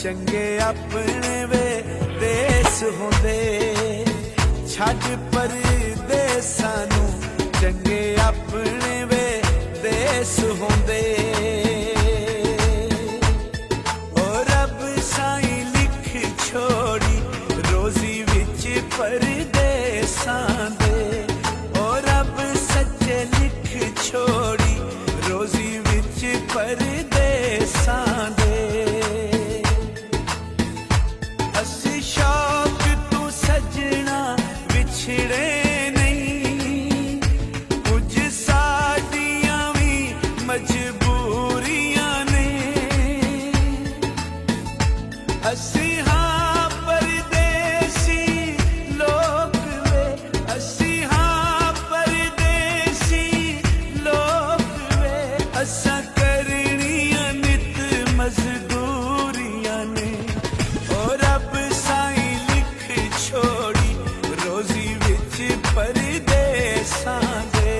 चंगे अपने वे देस होंदे छड्ड परदेसां नूं चंगे अपने वे देस होंदे ओ रब साईं लिख छोड़ी रोजी विच परदेसां दे ओ रब सच्चे लिख छोड़ी रोजी विच परदेसां दे अस्सी शौक तू सजना विछड़े नहीं कुछ साडियां भी मजबूरियां ने अस्सी हाँ परदेसी लोग वे अस्सी हाँ परदेसी लोग वे असा करनियां नित मजदूरियां ने ओ रब साईं लिख छोड़ी रोजी विच परदेसां दे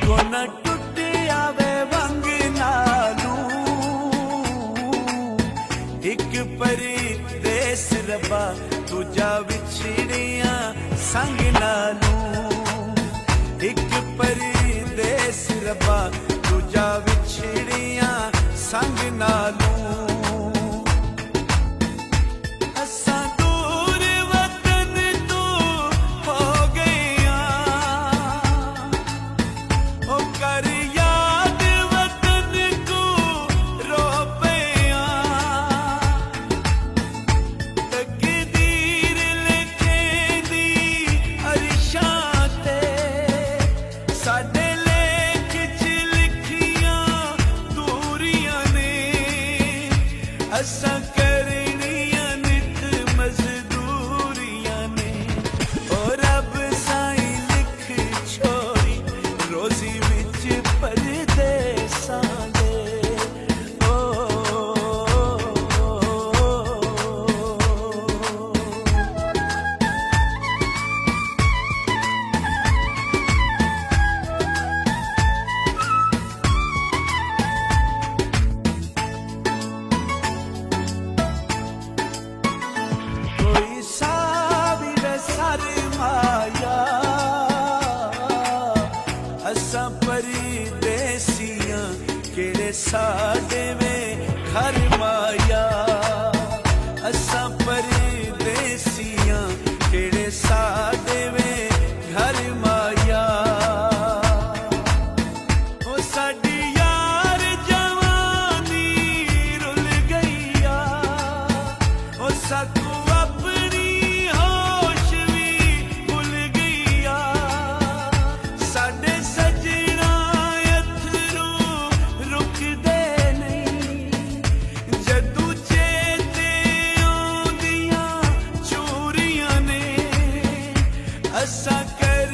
कोना टुट आवे वंग नालू एक परदेस रब्बा दूजा विछड़िया संग नालू एक परदेस रब्बा दूजा विछड़िया संग नालू असां दूर वतन तो हो गया ओ कर याद वतन को रो पिया तकदीर लिखेंदी अरशां ते साडे लेख च लिखियां दूरियां ने असां करनियां नित मजदूरियां ने ओ रब साईं लिख छोड़ी रोजी विच परदेसां दे कोई साबिर सरमाया असां परदेसियां केड़े साडे में घर माया असां परदेसियां केड़े साडे में घर माया ओ साडी यार जवानी रुल गईया ओ साकू अपनी होश भी भुल गईया साडे सजना अथरू रुकदे नहीं जदू चेते आउंदियां चोरियां ने असां कर